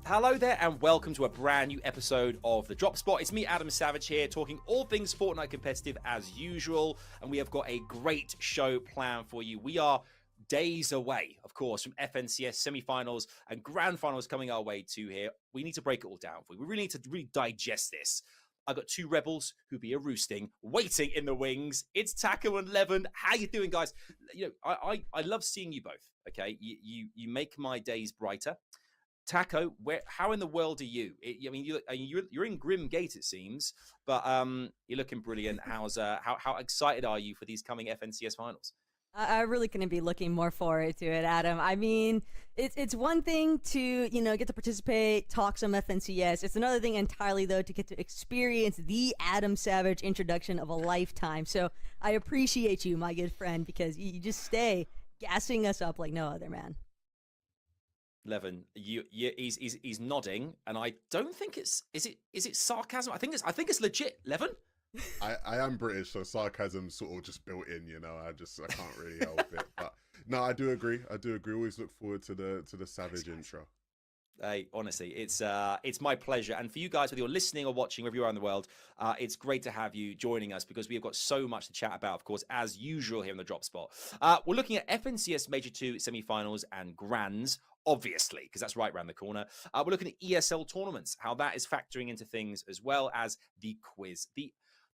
Hello there and welcome to a brand new episode of The Drop Spot. It's me, Adam Savage, here, talking all things Fortnite competitive as usual. And we have got a great show planned for you. We are days away, of course, from FNCS semi-finals and grand finals coming our way too here. We need to break it all down for you. We really need to digest this. I've got two rebels who be a roosting, waiting in the wings. It's Taco and Levin. How you doing, guys? You know, I love seeing you both, okay? You make my days brighter. Taco, how in the world are you? I mean, you're in Grim Gate, it seems, but you're looking brilliant. How excited are you for these coming FNCS finals? I really couldn't be looking more forward to it, Adam. I mean, it's one thing to, get to participate, talk some FNCS. It's another thing entirely, though, to get to experience the Adam Savage introduction of a lifetime. So I appreciate you, my good friend, because you just stay gassing us up like no other, man. Levin, he's nodding, and I don't think is it sarcasm? I think it's legit, Levin. I am British, so sarcasm sort of just built in, I can't really help it. But no, I do agree. Always look forward to the Savage intro. Hey, honestly, it's my pleasure. And for you guys, whether you're listening or watching, wherever you are in the world, it's great to have you joining us because we have got so much to chat about, of course, as usual here in the Drop Spot. We're looking at FNCS Major 2 semi-finals and grands, obviously, because that's right around the corner. We're looking at ESL tournaments, how that is factoring into things, as well as the quiz.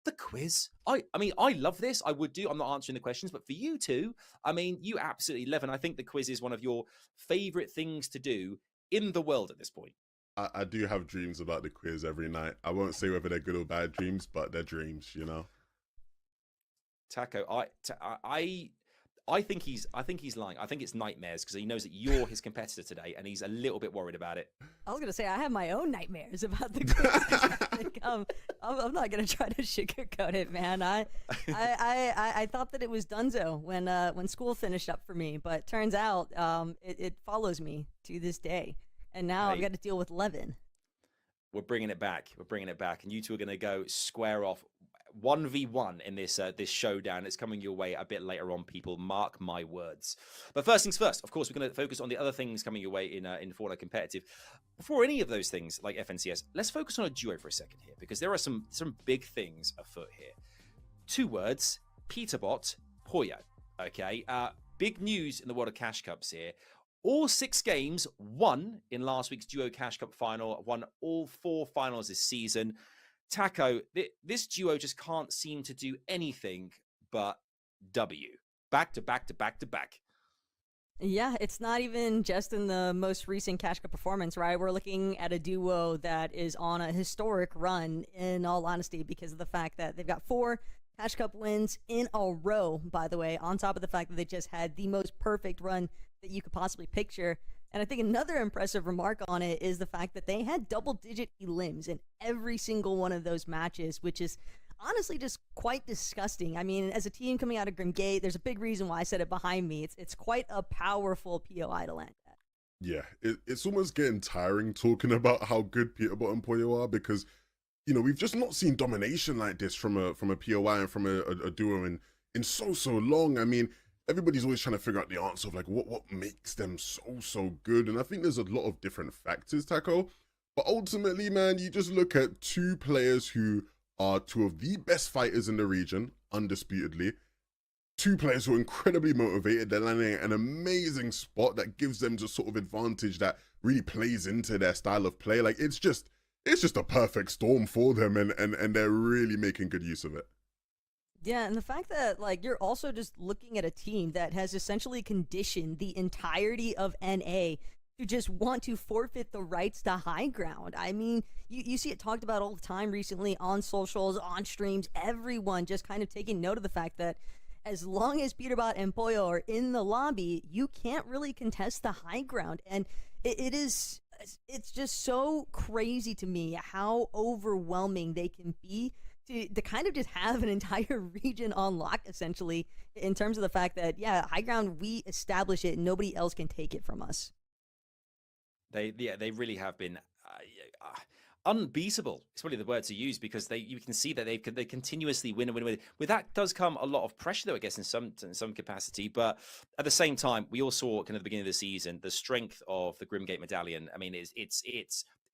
The quiz. I mean, I love this. I would do. I'm not answering the questions, but for you two, I mean, you absolutely, Levin, I think the quiz is one of your favorite things to do in the world at this point. I do have dreams about the quiz every night. I won't say whether they're good or bad dreams, but they're dreams, Taco, I think he's lying. I think it's nightmares because he knows that you're his competitor today, and he's a little bit worried about it. I was gonna say I have my own nightmares about the quiz. I'm not gonna try to sugarcoat it, man. I thought that it was Dunzo when school finished up for me, but turns out it follows me to this day, and now I've got to deal with Levin. We're bringing it back, and you two are gonna go square off 1v1 in this showdown. It's coming your way a bit later on, people. Mark my words. But first things first, of course, we're going to focus on the other things coming your way in Fortnite competitive. Before any of those things like FNCS, let's focus on a duo for a second here, because there are some big things afoot here. 2 words: Peterbot, Pollo. Okay, big news in the world of Cash Cups here. All 6 games won in last week's Duo Cash Cup final. Won all 4 finals this season. Taco, this duo just can't seem to do anything but W. Back to back to back to back. Yeah, it's not even just in the most recent Cash Cup performance, right? We're looking at a duo that is on a historic run, in all honesty, because of the fact that they've got 4 Cash Cup wins in a row, by the way, on top of the fact that they just had the most perfect run that you could possibly picture. And I think another impressive remark on it is the fact that they had double-digit elims in every single one of those matches, which is honestly just quite disgusting. I mean, as a team coming out of Grim Gate, there's a big reason why I said it behind me. It's quite a powerful POI to land at. Yeah, it's almost getting tiring talking about how good Peterbot and Pollo are because, we've just not seen domination like this from a POI and from a duo in so long. I mean, everybody's always trying to figure out the answer of like what makes them so good, and I think there's a lot of different factors, Taco. But ultimately, man, you just look at 2 players who are 2 of the best fighters in the region, undisputedly. 2 players who are incredibly motivated. They're landing at an amazing spot that gives them the sort of advantage that really plays into their style of play. Like it's just a perfect storm for them, and they're really making good use of it. Yeah, and the fact that, you're also just looking at a team that has essentially conditioned the entirety of NA to just want to forfeit the rights to high ground. I mean, you see it talked about all the time recently on socials, on streams, everyone just kind of taking note of the fact that as long as Peterbot and Pollo are in the lobby, you can't really contest the high ground. And it's just so crazy to me how overwhelming they can be to kind of just have an entire region on lock, essentially, in terms of the fact that, yeah, high ground, we establish it, and nobody else can take it from us. They really have been. unbeatable. It's probably the word to use, because you can see that they continuously win and win and win. With that does come a lot of pressure, though, I guess, in some capacity. But at the same time, we all saw kind of the beginning of the season the strength of the Grimgate medallion. I mean, it's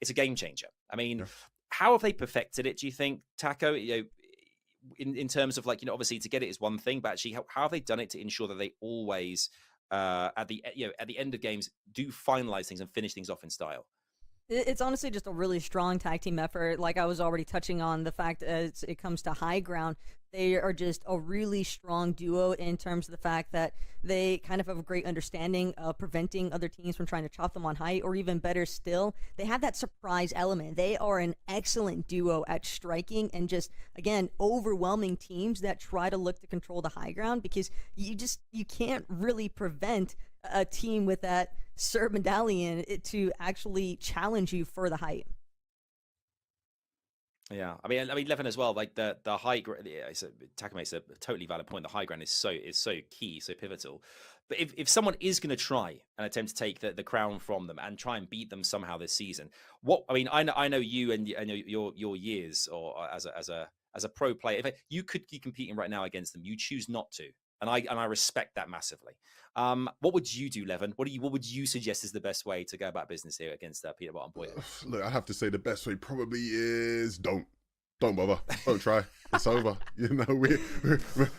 a game changer. I mean, how have they perfected it? Do you think, Taco? You know, in terms of, like, you know, obviously to get it is one thing, but actually, how have they done it to ensure that they always at the end of games do finalize things and finish things off in style? It's honestly just a really strong tag team effort. Like I was already touching on the fact as it comes to high ground, they are just a really strong duo in terms of the fact that they kind of have a great understanding of preventing other teams from trying to chop them on height, or even better still, they have that surprise element. They are an excellent duo at striking and just, again, overwhelming teams that try to look to control the high ground, because you can't really prevent a team with that Sir Medallion to actually challenge you for the height. Yeah, I mean, Levin as well. Like the high ground, Taka makes a totally valid point. The high ground is so key, so pivotal. But if someone is going to try and attempt to take the crown from them and try and beat them somehow this season, I know you and I know your years, or as a pro player. If you could be competing right now against them, you choose not to, and I respect that massively. What would you do, Levin? What would you suggest is the best way to go about business here against Peterbot and Pollo? Look, I have to say the best way probably is don't bother, don't try. It's over. You know, we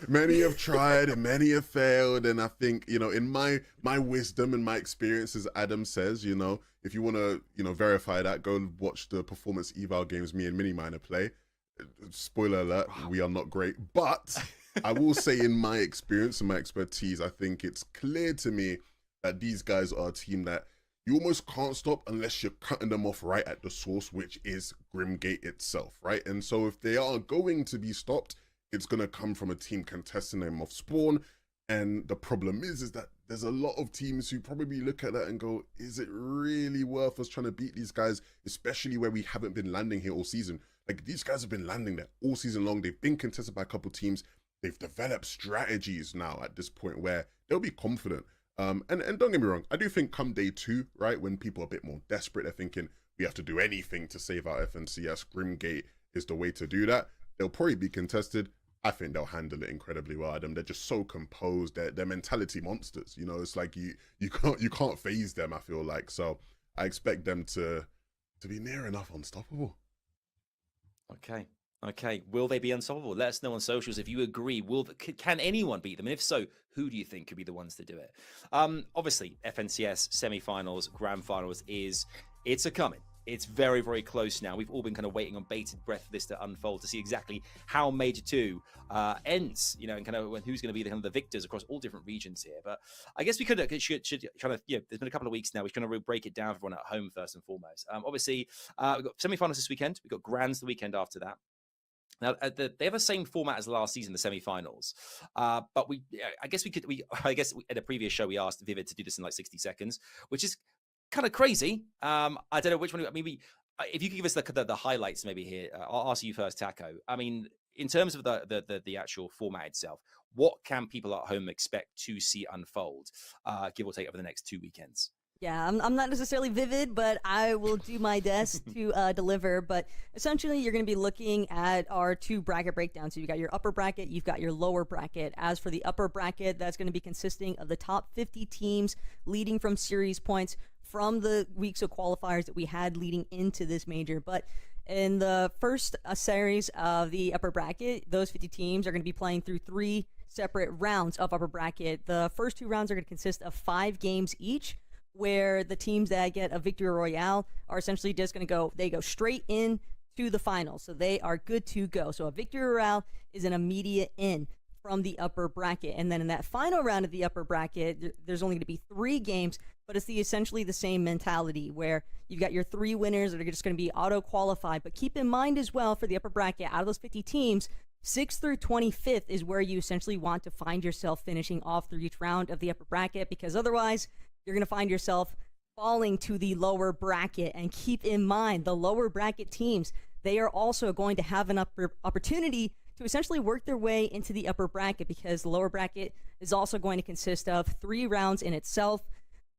many have tried and many have failed, and I think, you know, in my wisdom and my experience, as Adam says, you know, if you want to, you know, verify that, go and watch the performance eval games me and Mini Miner play. Spoiler alert, we are not great, but I will say, in my experience and my expertise, I think it's clear to me that these guys are a team that you almost can't stop unless you're cutting them off right at the source, which is Grimgate itself, right? And so if they are going to be stopped, it's going to come from a team contesting them off spawn. And the problem is that there's a lot of teams who probably look at that and go, is it really worth us trying to beat these guys, especially where we haven't been landing here all season? Like, these guys have been landing there all season long. They've been contested by a couple teams. They've developed strategies now at this point where they'll be confident. And don't get me wrong, I do think come day 2, right, when people are a bit more desperate, they're thinking we have to do anything to save our FNCS. Grimgate is the way to do that. They'll probably be contested. I think they'll handle it incredibly well, Adam. They're just so composed. They're mentality monsters. You know, it's like you can't phase them, I feel like. So I expect them to be near enough unstoppable. Okay, will they be unstoppable? Let us know on socials if you agree. Can anyone beat them? And if so, who do you think could be the ones to do it? Obviously, FNCS semi-finals, grand finals it's a coming. It's very, very close now. We've all been kind of waiting on bated breath for this to unfold, to see exactly how Major 2 ends, you know, and kind of who's going to be the victors across all different regions here. But I guess we should kind of, there's been a couple of weeks now. We're going to break it down for everyone at home first and foremost. Obviously, we've got semi-finals this weekend. We've got grands the weekend after that. Now, they have the same format as last season, the semi-finals. But I guess in a previous show, we asked Vivid to do this in like 60 seconds, which is kind of crazy. I don't know which one. Maybe if you could give us the highlights, maybe here. I'll ask you first, Taco. I mean, in terms of the actual format itself, what can people at home expect to see unfold, give or take, over the next 2 weekends? Yeah, I'm not necessarily Vivid, but I will do my best to deliver. But essentially, you're going to be looking at our 2 bracket breakdowns. So you've got your upper bracket, you've got your lower bracket. As for the upper bracket, that's going to be consisting of the top 50 teams leading from series points from the weeks of qualifiers that we had leading into this major. But in the first series of the upper bracket, those 50 teams are going to be playing through 3 separate rounds of upper bracket. The first 2 rounds are going to consist of 5 games each, where the teams that get a victory royale are essentially just going to go straight in to the finals. So they are good to go. So a victory royale is an immediate in from the upper bracket. And then in that final round of the upper bracket, there's only going to be 3 games, but it's essentially the same mentality where you've got your 3 winners that are just going to be auto-qualified. But keep in mind as well, for the upper bracket, out of those 50 teams, 6th through 25th is where you essentially want to find yourself finishing off through each round of the upper bracket, because otherwise you're going to find yourself falling to the lower bracket. And keep in mind, the lower bracket teams, they are also going to have an opportunity to essentially work their way into the upper bracket, because the lower bracket is also going to consist of 3 rounds in itself.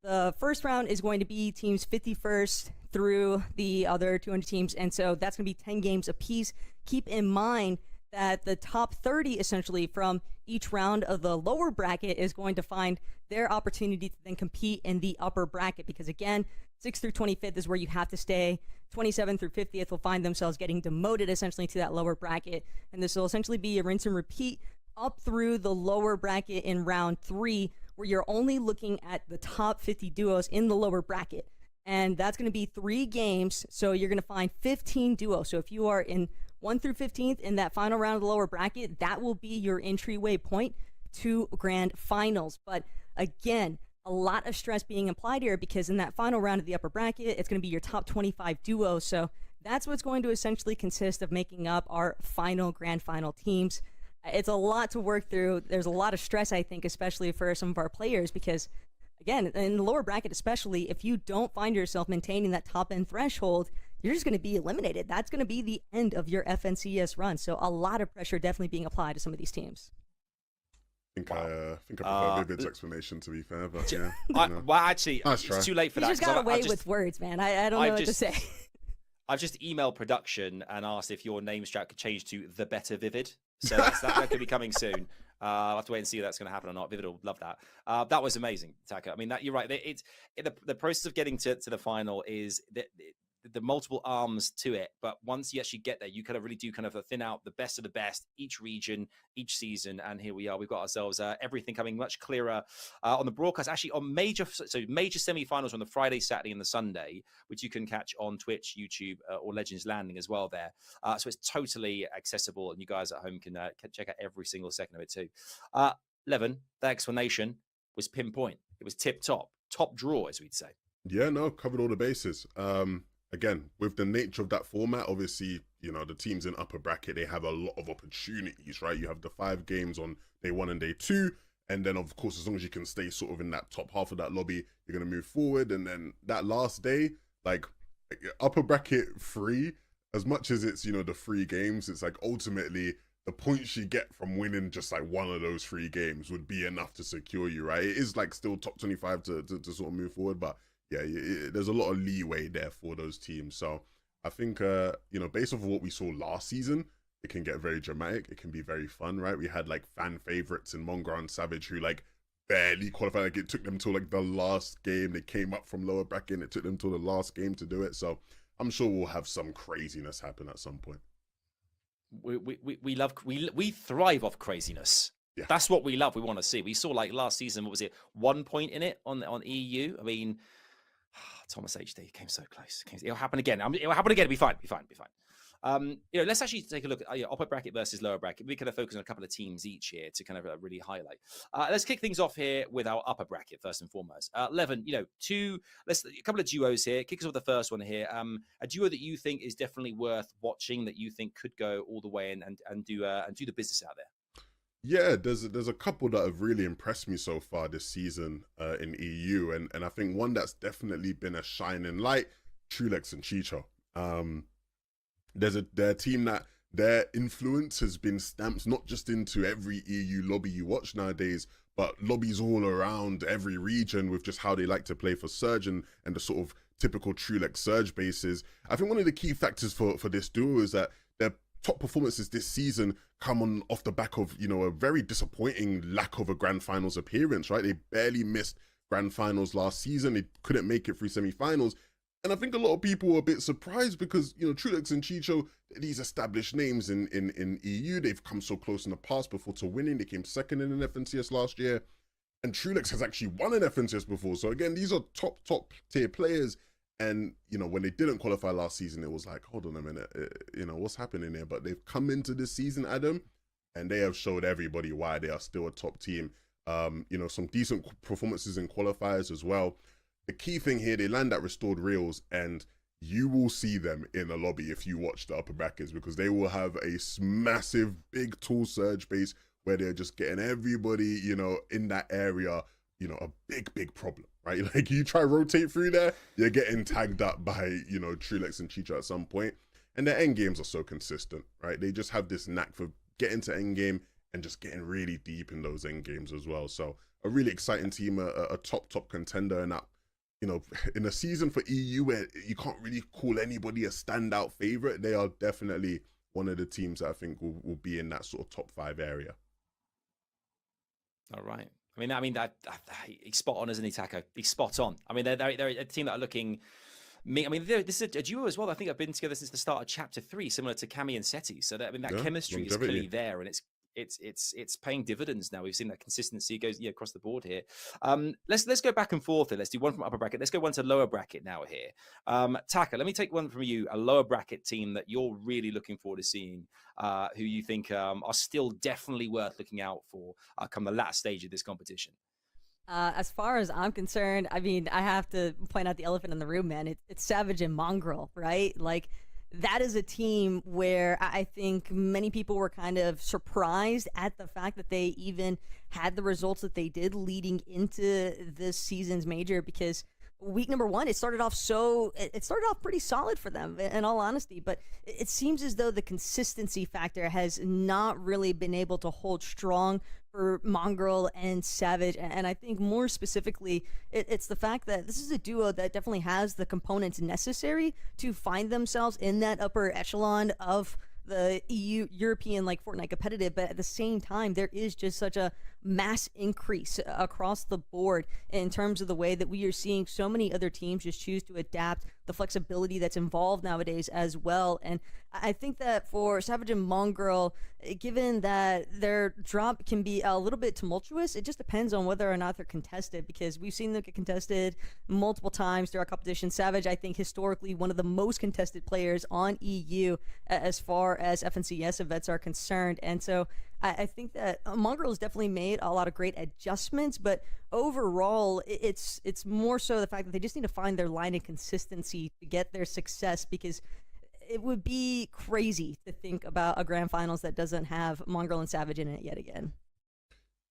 The first round is going to be teams 51st through the other 200 teams, and so that's going to be 10 games apiece. Keep in mind that the top 30 essentially from each round of the lower bracket is going to find their opportunity to then compete in the upper bracket, because again, 6th through 25th is where you have to stay. 27th through 50th will find themselves getting demoted essentially to that lower bracket, and this will essentially be a rinse and repeat up through the lower bracket in round 3, where you're only looking at the top 50 duos in the lower bracket. And that's going to be 3 games, so you're going to find 15 duos. So if you are in 1 through 15th in that final round of the lower bracket, that will be your entryway point to grand finals. But again, a lot of stress being applied here, because in that final round of the upper bracket, it's going to be your top 25 duos. So that's what's going to essentially consist of making up our final grand final teams. It's a lot to work through. There's a lot of stress, I think, especially for some of our players, because again, in the lower bracket especially, if you don't find yourself maintaining that top end threshold, you're just going to be eliminated. That's going to be the end of your FNCS run. So a lot of pressure definitely being applied to some of these teams. I prefer Vivid's explanation, to be fair, but yeah. Well, actually, it's too late for you that. You just got away with words, man. I don't know what to say. I've just emailed production and asked if your name strat could change to The Better Vivid. So that could be coming soon. I'll have to wait and see if that's going to happen or not. Vivid will love that. That was amazing, Taka. I mean, you're right. The process of getting to the final is the multiple arms to it, but once you actually get there, you kind of really do kind of thin out the best of the best, each region, each season, and here we are. We've got ourselves everything coming much clearer on the broadcast, actually on major semi-finals on the Friday, Saturday, and the Sunday, which you can catch on Twitch, YouTube, or Legends Landing as well there. So it's totally accessible, and you guys at home can check out every single second of it too. Levin, the explanation was pinpoint. It was top draw, as we'd say. Yeah, no, covered all the bases. Again, with the nature of that format, obviously, the teams in upper bracket, they have a lot of opportunities, right? You have the 5 games on day 1 and day 2. And then, of course, as long as you can stay sort of in that top half of that lobby, you're going to move forward. And then that last day, like upper bracket 3, as much as it's, the 3 games, it's like ultimately the points you get from winning just like one of those 3 games would be enough to secure you, right? It is like still top 25 to sort of move forward, but yeah, there's a lot of leeway there for those teams. So I think, based off of what we saw last season, it can get very dramatic. It can be very fun, right? We had like fan favorites in Mongra and Savage who like barely qualified. Like it took them till like the last game. They came up from lower bracket and it took them till the last game to do it. So I'm sure we'll have some craziness happen at some point. We thrive off craziness. Yeah. That's what we love. We want to see. We saw like last season, what was it? 1 point in it on EU. I mean, Thomas HD came so close. It'll happen again. It'll happen again. It'll be fine. Let's actually take a look at upper bracket versus lower bracket. We kind of focus on a couple of teams each here to kind of really highlight. Let's kick things off here with our upper bracket first and foremost. Levin, a couple of duos here. Kick us off the first one here. A duo that you think is definitely worth watching, that you think could go all the way and do the business out there. Yeah, there's a couple that have really impressed me so far this season in EU, and I think one that's definitely been a shining light, Trulex and Chicho. They're a team that their influence has been stamped not just into every EU lobby you watch nowadays, but lobbies all around every region with just how they like to play for Surge and the sort of typical Trulex Surge bases. I think one of the key factors for this duo is that their top performances this season come off the back of, a very disappointing lack of a grand finals appearance, right? They barely missed grand finals last season. They couldn't make it through semi-finals. And I think a lot of people were a bit surprised because, Trulex and Chicho, these established names in EU, they've come so close in the past before to winning. They came second in an FNCS last year. And Trulex has actually won an FNCS before. So again, these are top tier players. And, when they didn't qualify last season, it was like, hold on a minute, what's happening here? But they've come into this season, Adam, and they have showed everybody why they are still a top team. Some decent performances in qualifiers as well. The key thing here, they land at restored reels, and you will see them in a lobby if you watch the upper brackets, because they will have a massive, big, tall Surge base where they're just getting everybody, in that area, a big problem, right? Like you try rotate through there, you're getting tagged up by, Trulex and Chicho at some point. And their end games are so consistent, right? They just have this knack for getting to end game and just getting really deep in those end games as well. So a really exciting team, a top contender in that you know, in a season for EU where you can't really call anybody a standout favorite, they are definitely one of the teams that I think will be in that sort of top 5 area. All right. That he's spot on, isn't he, Taco? He's spot on. I mean, they're a team that are looking. This is a duo as well. I think I've been together since the start of Chapter 3, similar to Cami and Seti. So that chemistry is clearly there, and it's paying dividends now. We've seen that consistency goes across the board here. Let's go back and forth here. Let's do one from upper bracket. Let's go one to lower bracket now here. Taka, let me take one from you. A lower bracket team that you're really looking forward to seeing, who you think are still definitely worth looking out for come the last stage of this competition. As far as I'm concerned, I mean, I have to point out the elephant in the room, man. It's Savage and Mongrel, right? Like, that is a team where I think many people were kind of surprised at the fact that they even had the results that they did leading into this season's major, because week number 1, it started off pretty solid for them, in all honesty, but it seems as though the consistency factor has not really been able to hold strong for Mongrel and Savage. And I think more specifically, it's the fact that this is a duo that definitely has the components necessary to find themselves in that upper echelon of the European like Fortnite competitive, but at the same time, there is just such a mass increase across the board in terms of the way that we are seeing so many other teams just choose to adapt the flexibility that's involved nowadays as well. And I think that for Savage and Mongrel, given that their drop can be a little bit tumultuous, it just depends on whether or not they're contested, because we've seen them get contested multiple times throughout competition. Savage, I think, historically one of the most contested players on EU as far as FNCS events are concerned. And so I think that Mongrel has definitely made a lot of great adjustments, but overall, it's more so the fact that they just need to find their line of consistency to get their success, because it would be crazy to think about a grand finals that doesn't have Mongrel and Savage in it yet again.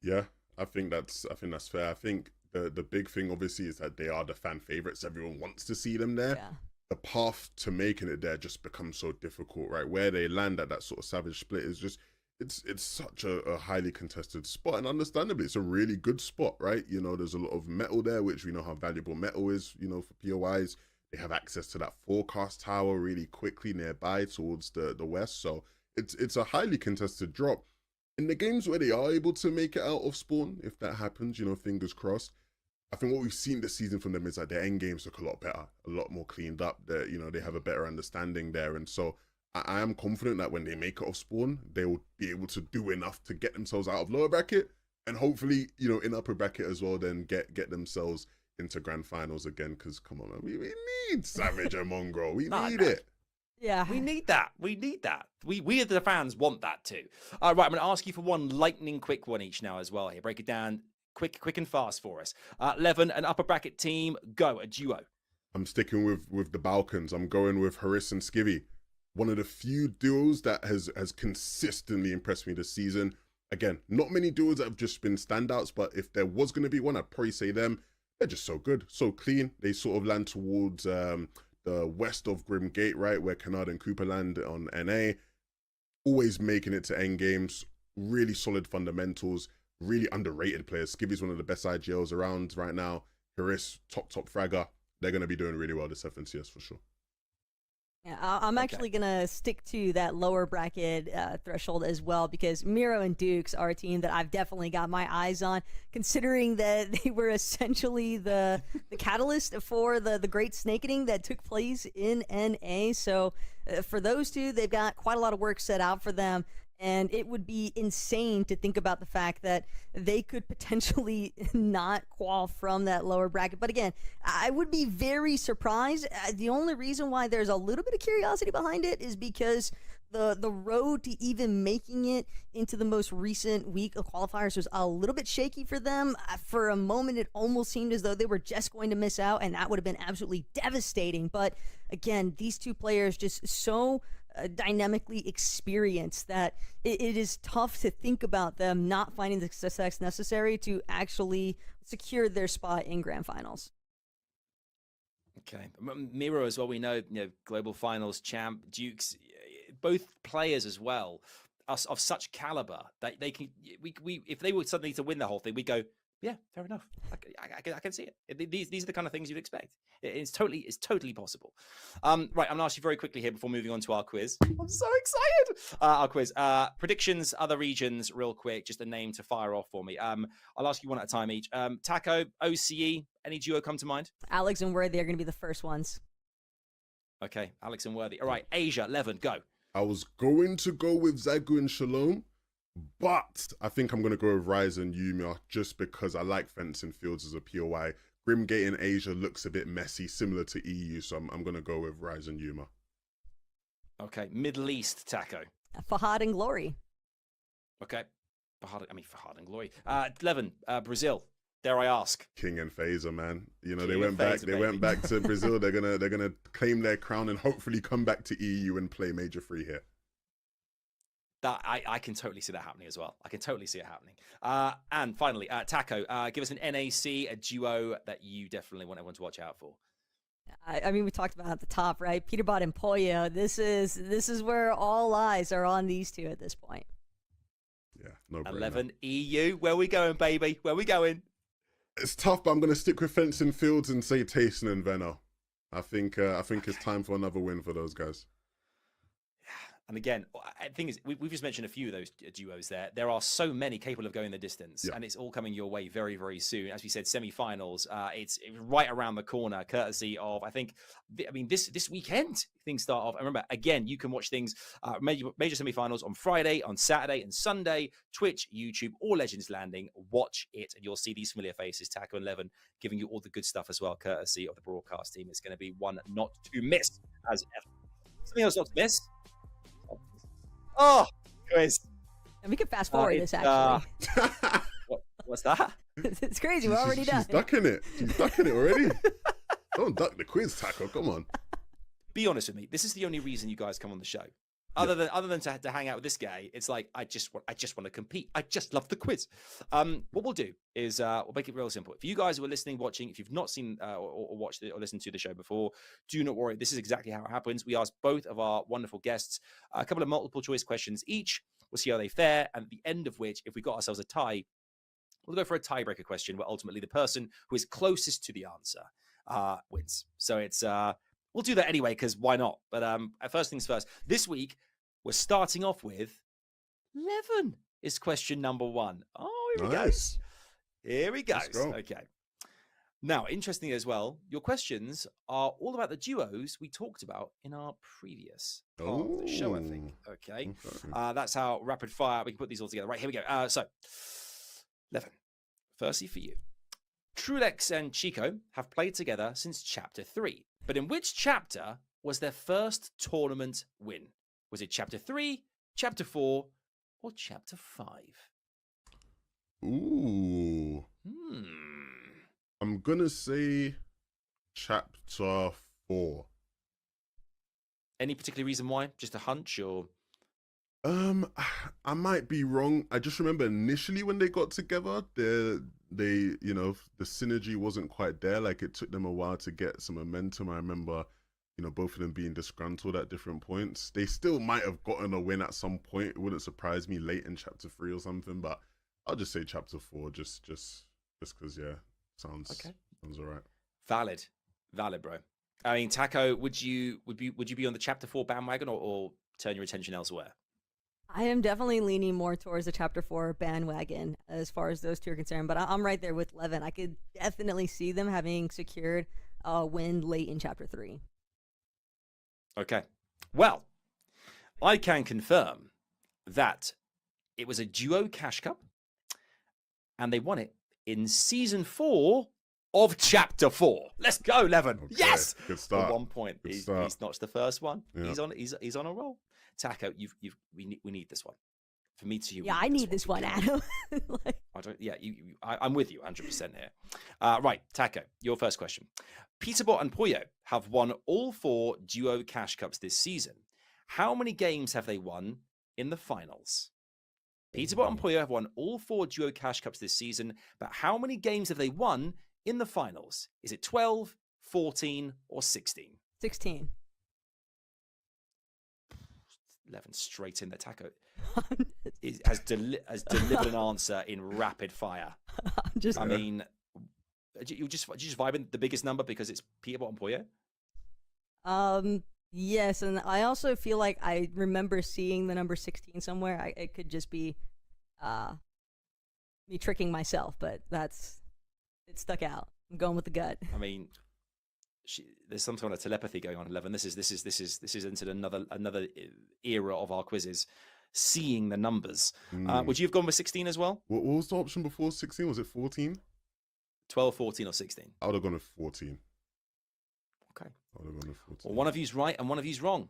Yeah, I think that's fair. I think the big thing obviously is that they are the fan favorites. Everyone wants to see them there. Yeah. The path to making it there just becomes so difficult, right? Where they land at that sort of Savage split is just it's such a highly contested spot, and understandably it's a really good spot, right? You know, there's a lot of metal there, which we know how valuable metal is, you know, for POIs. They have access to that forecast tower really quickly nearby towards the west, so it's a highly contested drop. In the games where they are able to make it out of spawn, if that happens, you know, fingers crossed, I think what we've seen this season from them is that their end games look a lot better, a lot more cleaned up. That, you know, they have a better understanding there, and so I am confident that when they make it off spawn, they will be able to do enough to get themselves out of lower bracket, and hopefully, you know, in upper bracket as well, then get themselves into grand finals again. Because come on, man, we need Savage and Mongrel. We need it. Yeah, we need that. We need that. We the fans want that too. All right, I'm going to ask you for one lightning quick one each now as well. Here, break it down quick and fast for us. Levin, an upper bracket team, go, a duo. I'm sticking with the Balkans. I'm going with Haris and Skivvy. One of the few duos that has consistently impressed me this season. Again, not many duos that have just been standouts, but if there was going to be one, I'd probably say them. They're just so good, so clean. They sort of land towards the west of Grim Gate, right, where Canada and Cooper land on NA. Always making it to end games. Really solid fundamentals. Really underrated players. Skivvy's one of the best IGLs around right now. Haris, top fragger. They're going to be doing really well this FNCS for sure. Yeah, I'm actually going to stick to that lower bracket threshold as well, because Miro and Dukes are a team that I've definitely got my eyes on, considering that they were essentially the catalyst for the great snaketing that took place in NA. So for those two, they've got quite a lot of work set out for them. And it would be insane to think about the fact that they could potentially not qual from that lower bracket. But again, I would be very surprised. The only reason why there's a little bit of curiosity behind it is because the road to even making it into the most recent week of qualifiers was a little bit shaky for them. For a moment, it almost seemed as though they were just going to miss out, and that would have been absolutely devastating. But again, these two players just so dynamically experienced that it is tough to think about them not finding the success necessary to actually secure their spot in grand finals. Okay, Miro as well. We know, global finals champ, Dukes, both players as well, of such caliber that they can. We if they were suddenly to win the whole thing, we go, Yeah, fair enough. I can see it. These are the kind of things you'd expect. It's totally possible. Right, I'm gonna ask you very quickly here before moving on to our quiz. I'm so excited. Our quiz. Predictions, other regions, real quick. Just a name to fire off for me. I'll ask you one at a time each. Taco, OCE, any duo come to mind? Alex and Worthy are going to be the first ones. Okay, Alex and Worthy. All right, Asia, Levin, go. I was going to go with Zagu and Shalom, but I think I'm going to go with Rise and Yuma just because I like Fencing Fields as a POI. Grimgate in Asia looks a bit messy, similar to EU, so I'm going to go with Rise and Yuma. Okay, Middle East, Taco. Fahad and Glory. Okay, Fahad and Glory. Levin, Brazil. Dare I ask? King and Phaser, man. You know, King they went back. Phaser, They baby. went back to Brazil. They're gonna claim their crown and hopefully come back to EU and play Major 3 here. That I can totally see that happening as well. I can totally see it happening. And finally, Taco, give us an NAC, a duo that you definitely want everyone to watch out for. I mean, we talked about at the top, right? Peterbot and Pollo. This is where all eyes are on these two at this point. Yeah, no brainer. 11 EU. Where we going, baby? Where we going? It's tough, but I'm gonna stick with Fencing Fields and say Tayson and Venno. I think it's time for another win for those guys. And again, the thing is, we've just mentioned a few of those duos there. There are so many capable of going the distance, Yeah. and it's all coming your way very, very soon. As we said, semi-finals, it's right around the corner, courtesy of, this weekend things start off. I remember, again, you can watch things, major semi-finals on Friday, on Saturday, and Sunday, Twitch, YouTube, or Legends Landing. Watch it, and you'll see these familiar faces, Taco and Levin, giving you all the good stuff as well, courtesy of the broadcast team. It's going to be one not to miss, as ever. Something else not to miss. Oh, quiz. And we can fast forward this, actually. What's that? It's crazy. We're already done. She's ducking it. She's ducking it already. Don't duck the quiz, Taco. Come on. Be honest with me. This is the only reason you guys come on the show. Other than to hang out with this guy, it's like I just want to compete. I just love the quiz. What we'll do is we'll make it real simple. If you guys who are listening, watching, if you've not seen or watched it or listened to the show before, do not worry. This is exactly how it happens. We ask both of our wonderful guests a couple of multiple choice questions each. We'll see how they fare, and at the end of which, if we got ourselves a tie, we'll go for a tiebreaker question where ultimately the person who is closest to the answer wins. So it's we'll do that anyway because why not? But first things first. This week we're starting off with Levin is question number 1. Oh, here we go. Here we go. Okay. Now, interestingly as well, your questions are all about the duos we talked about in our previous part of the show, I think. Okay. That's how rapid fire we can put these all together. Right, here we go. So, Levin, firstly for you. Trulex and Chico have played together since Chapter 3. But in which chapter was their first tournament win? Was it Chapter 3, Chapter 4, or Chapter 5? Ooh. I'm gonna say Chapter 4. Any particular reason why? Just a hunch, or? I might be wrong. I just remember initially when they got together, they you know, the synergy wasn't quite there. Like it took them a while to get some momentum. I remember, you know, both of them being disgruntled at different points. They still might have gotten a win at some point. It wouldn't surprise me late in Chapter 3 or something, but I'll just say Chapter 4 just because, yeah, sounds all right. Valid, bro. I mean, Taco, would you be on the Chapter 4 bandwagon or turn your attention elsewhere? I am definitely leaning more towards the Chapter 4 bandwagon as far as those two are concerned, but I'm right there with Levin. I could definitely see them having secured a win late in Chapter 3. Okay. Well, I can confirm that it was a duo cash cup and they won it in Season 4 of Chapter 4. Let's go, Levin. Okay. Yes! Good start. For 1 point. He's notched the first one. Yeah. He's on a roll. Taco, we need this one. For me to you. Yeah, I need this one, Adam. I'm with you 100% here. Right, Taco, your first question. Peterbot and Pollo have won all 4 duo cash cups this season. How many games have they won in the finals? Peterbot and Pollo have won all 4 duo cash cups this season, but how many games have they won in the finals? Is it 12, 14, or 16? 16. 11 straight in the Taco. has delivered an answer in rapid fire. I'm just I mean, you just vibing the biggest number because it's Peterbot and Pollo. yes, and I also feel like I remember seeing the number 16 somewhere. It could just be me tricking myself, but it stuck out. I'm going with the gut. I mean, there's some sort of telepathy going on. 11. This is into another era of our quizzes. Seeing the numbers. Would you have gone with 16 as well? What was the option before 16? Was it 14? 12, 14, or 16? I would have gone with 14. Okay. I would have gone with 14. Well, one of you's right and one of you's wrong.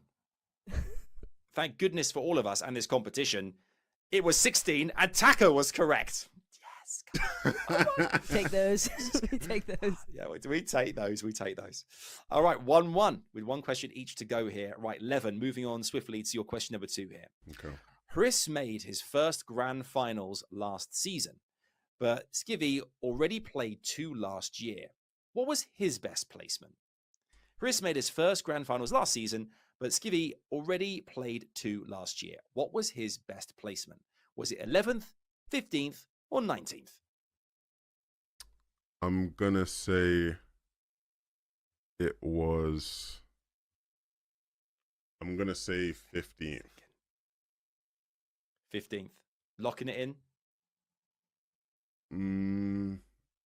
Thank goodness for all of us and this competition. It was 16 and Taco was correct. Yes. Take those. Take those. Yeah, we take those. We take those. All right, 1-1 with one question each to go here. Right, Levin, moving on swiftly to your question number 2 here. Okay. Chris made his first grand finals last season, but Skivvy already played 2 last year. What was his best placement? Chris made his first grand finals last season, but Skivvy already played 2 last year. What was his best placement? Was it 11th, 15th, or 19th? I'm gonna say it was. I'm gonna say 15th. 15th. Locking it in?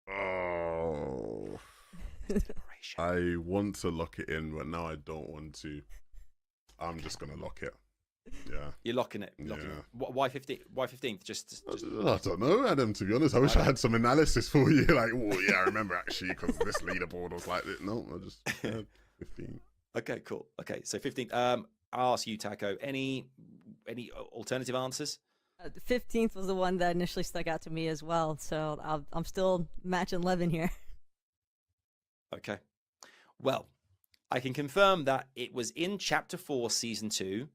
Oh. I want to lock it in, but now I don't want to. I'm just gonna lock it. Yeah. You're locking it. Locking Yeah. it. Why 15th? Why 15th? Just I don't know, Adam, to be honest. I wish I had some analysis for you. Like, oh, yeah, I remember actually, because this leaderboard was like this. No, I just had 15. Okay, cool. Okay, so 15th. I'll ask you, Taco. Any alternative answers? 15th was the one that initially stuck out to me as well, so I'm still matching Levin here. Okay. Well, I can confirm that it was in Chapter 4, Season 2,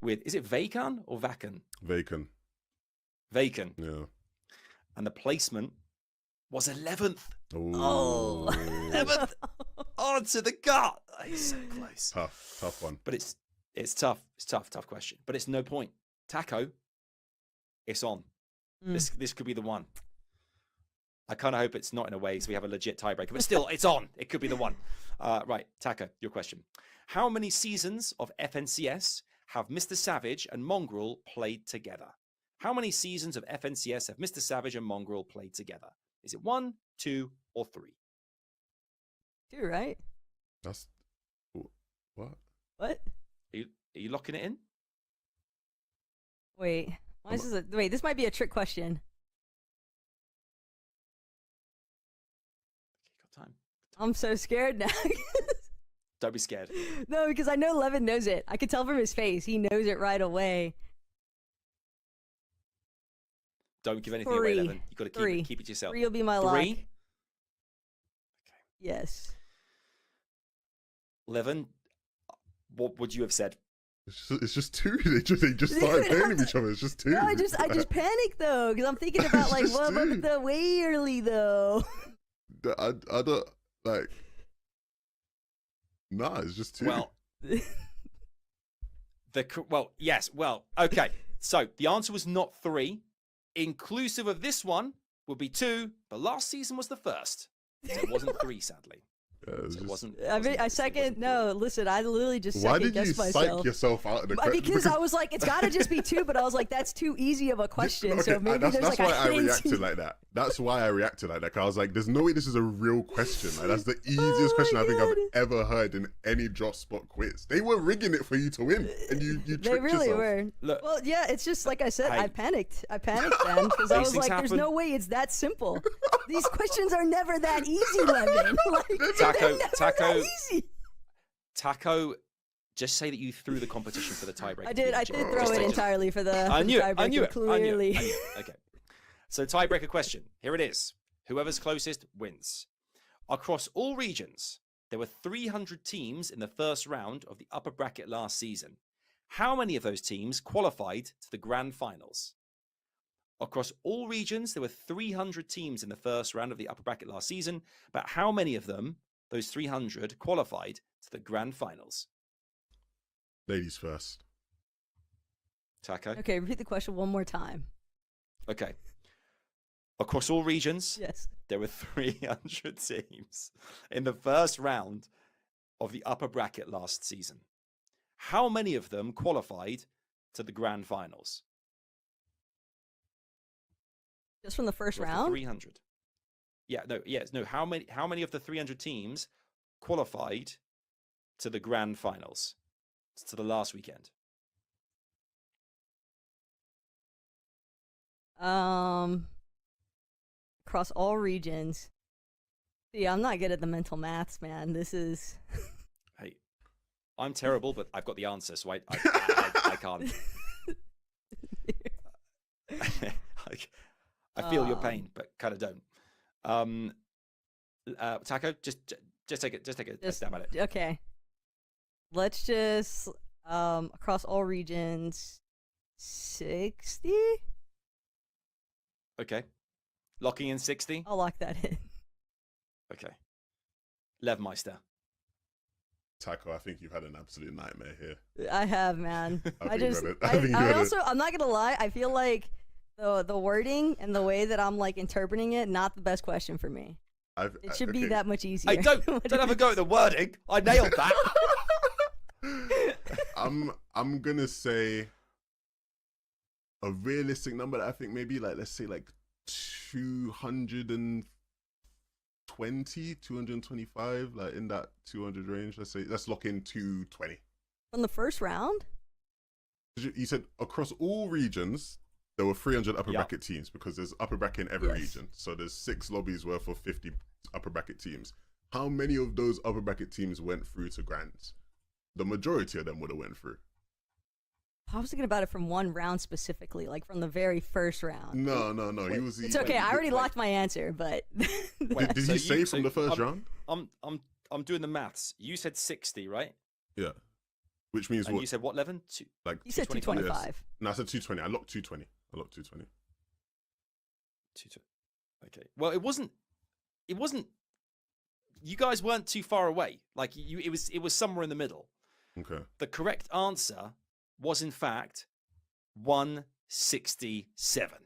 with, is it Vacan or Vacan? Vacant. Vacan. Yeah. And the placement was 11th. Oh. 11th. Oh, to the gut. It's so close. Tough one. But it's tough. It's tough question. But it's no point. Taco, it's on. This could be the one. I kind of hope it's not in a way, so we have a legit tiebreaker. But still, it's on. It could be the one. Right, Taco, your question. How many seasons of FNCS have Mr. Savage and Mongrel played together? How many seasons of FNCS have Mr. Savage and Mongrel played together? Is it 1, 2, or 3? 2, right? That's what? What? Are you locking it in? Wait. This might be a trick question. Got time. I'm so scared now. Don't be scared. No, because I know Levin knows it. I can tell from his face. He knows it right away. Don't give anything away, Levin. You've got to keep it to yourself. 3 will be my lock. 3? Okay. Yes. Levin, what would you have said? It's just 2. They just started playing with each other. It's just 2. No, I just panicked though because I'm thinking about like what about the way early though. I don't like. Nah, it's just 2. Well, yes. Well, okay. So the answer was not 3. Inclusive of this one would be 2, but last season was the first. So it wasn't 3, sadly. Yeah, So it wasn't. I second. No, listen. I literally just Why second did you guessed myself. psych yourself out of the question? Because I was like, it's got to just be 2, but I was like, that's too easy of a question. Okay, so maybe that's there's like why a I hint. reacted like that. That's why I reacted like that. Cause I was like, there's no way this is a real question. Like, that's the easiest question I think I've ever heard in any Josh Spot quiz. They were rigging it for you to win, and you tricked They really yourself. were. Look, Well, yeah, it's just like I said. Hey. I panicked, then, because I was things like, "There's happen. no way it's that simple. These questions are never that easy, Levin. Like, Taco, they're never Taco, that easy." Taco, just say that you threw the competition for the tiebreaker. I did throw Just it say- entirely for the I knew it. tiebreaker, I knew it. clearly. I knew it. Okay. So tiebreaker question. Here it is. Whoever's closest wins. Across all regions, there were 300 teams in the first round of the upper bracket last season. How many of those teams qualified to the grand finals? Across all regions, there were 300 teams in the first round of the upper bracket last season, but how many of them, those 300, qualified to the grand finals? Ladies first. Taco. Okay, repeat the question one more time. Okay. Across all regions, Yes. there were 300 teams in the first round of the upper bracket last season. How many of them qualified to the grand finals? Just from the first Of the round? 300. Yeah, no, yes, no. How many of the 300 teams qualified to the grand finals? To the last weekend. Across all regions. See, I'm not good at the mental maths, man. This is. Hey, I'm terrible, but I've got the answer, so I can't. I feel your pain, but kind of don't. Taco, just take a stab at it. Okay. Let's just across all regions 60? Okay. Locking in 60? I'll lock that in. Okay. Levmeister. Taco, I think you've had an absolute nightmare here. I have, man. I also, I'm not gonna lie, I feel like the wording and the way that I'm like interpreting it, not the best question for me. It should be that much easier. Hey, don't have a go at the wording. I nailed that. I'm gonna say a realistic number that I think maybe like, let's say like 220, 225, like in that 200 range. Let's lock in 220. From the first round? You said across all regions there were 300 upper bracket teams, because there's upper bracket in every region. So there's 6 lobbies worth of 50 upper bracket teams. How many of those upper bracket teams went through to grands? The majority of them would have went through. I was thinking about it from one round specifically, like from the very first round. No. It's okay. I already locked my answer, but did he say from the first round? I'm doing the maths. You said 60, right? Yeah. Which means and what? You said what, Levin? Like you said 225. Yes. No, I said 220. I locked 220. 220. Okay. Well, it wasn't. You guys weren't too far away. Like it was somewhere in the middle. Okay. The correct answer was in fact 167.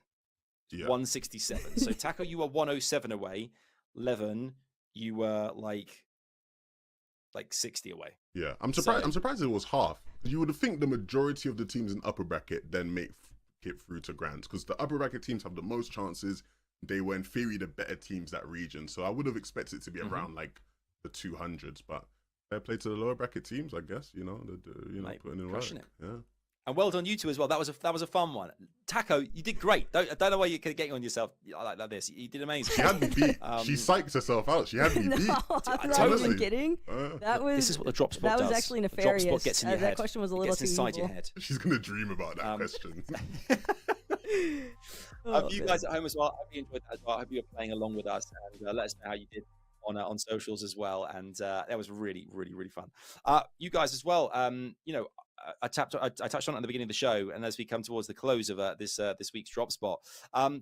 Yeah. 167. So Taco, you were 107 away. Levin, you were like 60 away. Yeah. I'm surprised it was half. You would think the majority of the teams in upper bracket then make it through to grands, because the upper bracket teams have the most chances. They were in theory the better teams that region. So I would have expected it to be around like the 200s, but fair play to the lower bracket teams, I guess. Mate, putting in work. Yeah. And well done you two as well. That was a fun one. Taco, you did great. I don't know why you're getting on yourself like this. You did amazing. She had me beat. She psyched herself out. She had me beat. I'm not even kidding. This is what the drop spot does. That was actually nefarious. The drop spot gets in your head. That question was a little too inside evil. your head. She's gonna dream about that question. You guys at home as well, I hope you enjoyed that as well. I hope you're playing along with us, and let us know how you did on socials as well. And that was really, really, really fun. You guys as well. I touched on it at the beginning of the show, and as we come towards the close of this week's drop spot,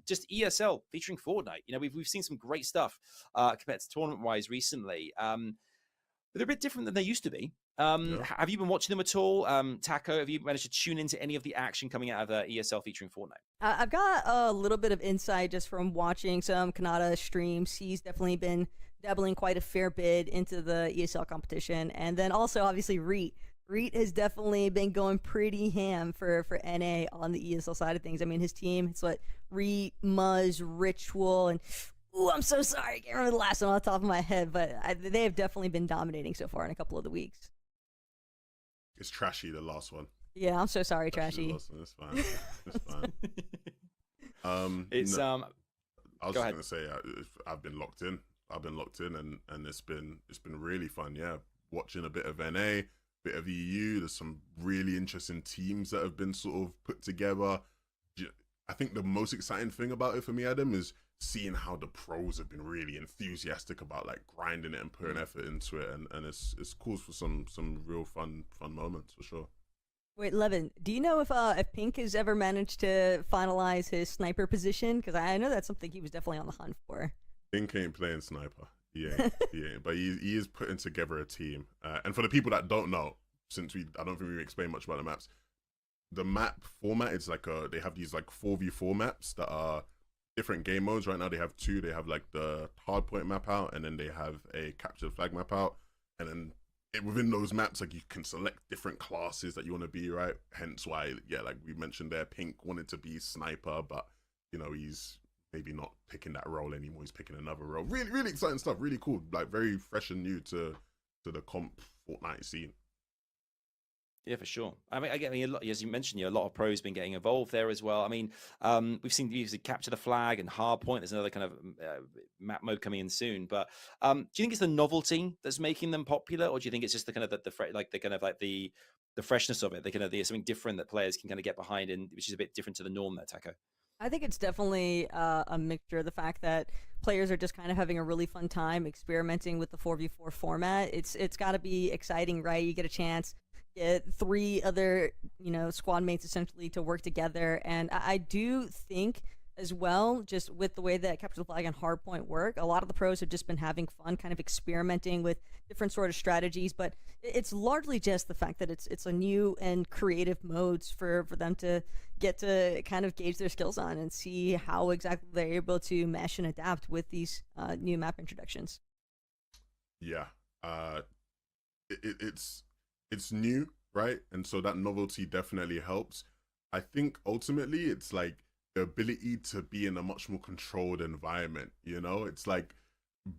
just ESL featuring Fortnite. We've seen some great stuff compared to tournament wise recently. But they're a bit different than they used to be. Have you been watching them at all? Taco, have you managed to tune into any of the action coming out of ESL featuring Fortnite? I've got a little bit of insight just from watching some Kanata streams. He's definitely been dabbling quite a fair bit into the ESL competition. And then also, obviously, Reet. Reet has definitely been going pretty ham for NA on the ESL side of things. I mean, his team, it's what Reet, Muzz, Ritual, and I'm so sorry, I can't remember the last one off the top of my head, but they have definitely been dominating so far in a couple of the weeks. It's Trashy, the last one. Yeah, I'm so sorry, Trashy. It's fine. It's fine. I was just gonna say I've been locked in. And it's been really fun. Yeah, watching a bit of NA, bit of EU. There's some really interesting teams that have been sort of put together. I think the most exciting thing about it for me, Adam, is seeing how the pros have been really enthusiastic about like grinding it and putting effort into it, and it's cause for some real fun moments for sure. Wait, Levin, do you know if Pink has ever managed to finalize his sniper position? Because I know that's something he was definitely on the hunt for. Pink ain't playing sniper. He ain't. But he is putting together a team. And for the people that don't know, since I don't think we explained much about the maps, the map format is like they have these like 4v4 maps that are different game modes. Right now they have two. They have like the hardpoint map out, and then they have a capture the flag map out, and then within those maps, like, you can select different classes that you want to be, right? Hence why, yeah, like we mentioned there, Pink wanted to be sniper, but you know, he's maybe not picking that role anymore. He's picking another role. Really, really exciting stuff. Really cool. Like, very fresh and new to the comp Fortnite scene. Yeah, for sure. I mean, a lot, as you mentioned, a lot of pros been getting involved there as well. I mean, we've seen usually capture the flag and hardpoint. There's another kind of map mode coming in soon. But do you think it's the novelty that's making them popular, or do you think it's just the kind of the freshness of it? There's something different that players can kind of get behind, and which is a bit different to the norm there, Taco. I think it's definitely a mixture. The fact that players are just kind of having a really fun time experimenting with the 4v4 format. It's got to be exciting, right? You get a chance, get three other, squad mates essentially to work together. And I do think as well, just with the way that Capture the Flag and Hardpoint work, a lot of the pros have just been having fun, kind of experimenting with different sort of strategies. But it's largely just the fact that it's a new and creative modes for them to get to kind of gauge their skills on and see how exactly they're able to mesh and adapt with these new map introductions. Yeah, it's new, right? And so that novelty definitely helps. I think ultimately it's like the ability to be in a much more controlled environment. It's like,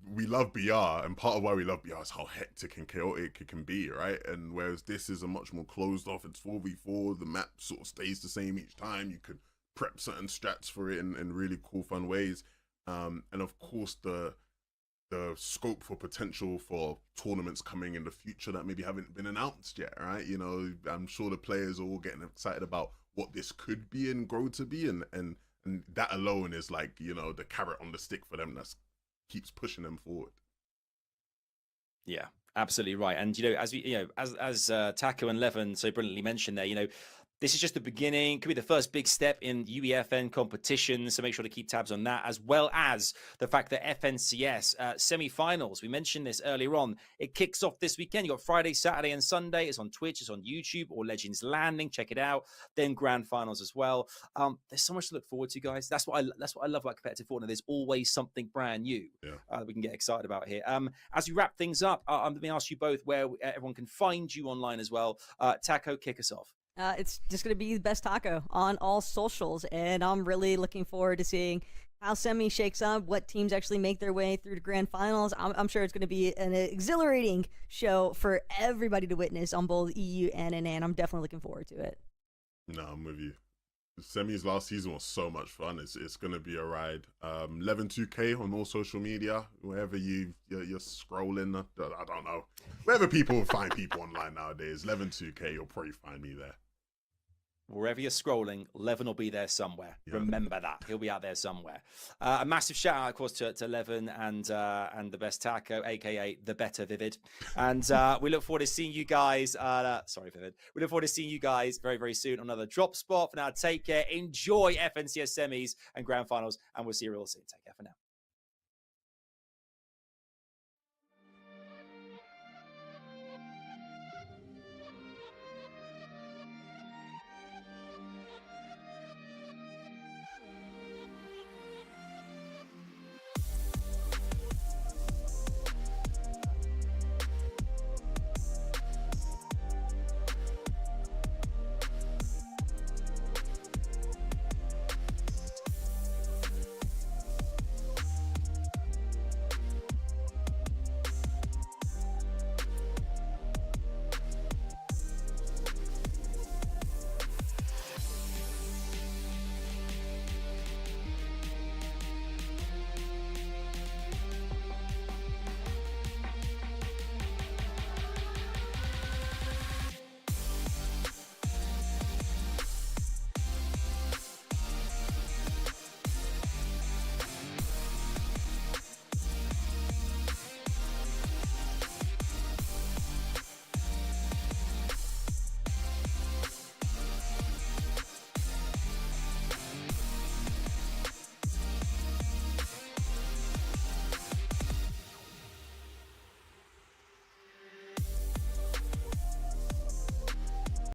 we love BR, and part of why we love BR is how hectic and chaotic it can be, right? And whereas this is a much more closed off, it's 4v4, the map sort of stays the same each time. You could prep certain strats for it in really cool, fun ways. And of course, the scope for potential for tournaments coming in the future that maybe haven't been announced yet, right? I'm sure the players are all getting excited about what this could be and grow to be, and that alone is like, the carrot on the stick for them that keeps pushing them forward. Yeah, absolutely right. And as we as Taco and Levin so brilliantly mentioned there, this is just the beginning. Could be the first big step in UEFN competition, so make sure to keep tabs on that, as well as the fact that FNCS semi-finals, we mentioned this earlier on, it kicks off this weekend. You got Friday, Saturday, and Sunday. It's on Twitch, it's on YouTube, or Legends Landing. Check it out. Then grand finals as well. There's so much to look forward to, guys. That's what I love about competitive Fortnite. There's always something brand new that we can get excited about here. As we wrap things up, let me ask you both where everyone can find you online as well. Taco, kick us off. It's just going to be the best taco on all socials, and I'm really looking forward to seeing how semi shakes up, what teams actually make their way through the grand finals. I'm sure it's going to be an exhilarating show for everybody to witness on both EU and NA, and I'm definitely looking forward to it. No, I'm with you. Semis last season was so much fun. It's going to be a ride. 11-2K on all social media, wherever you're scrolling. I don't know. Wherever people find people online nowadays, 11-2K, you'll probably find me there. Wherever you're scrolling, Levin will be there somewhere. Yeah. Remember that. He'll be out there somewhere. A massive shout out, of course, to Levin and the best Taco, a.k.a. the better Vivid. And we look forward to seeing you guys. Sorry, Vivid. We look forward to seeing you guys very, very soon on another Drop Spot. For now, take care. Enjoy FNCS semis and grand finals. And we'll see you real soon. Take care for now.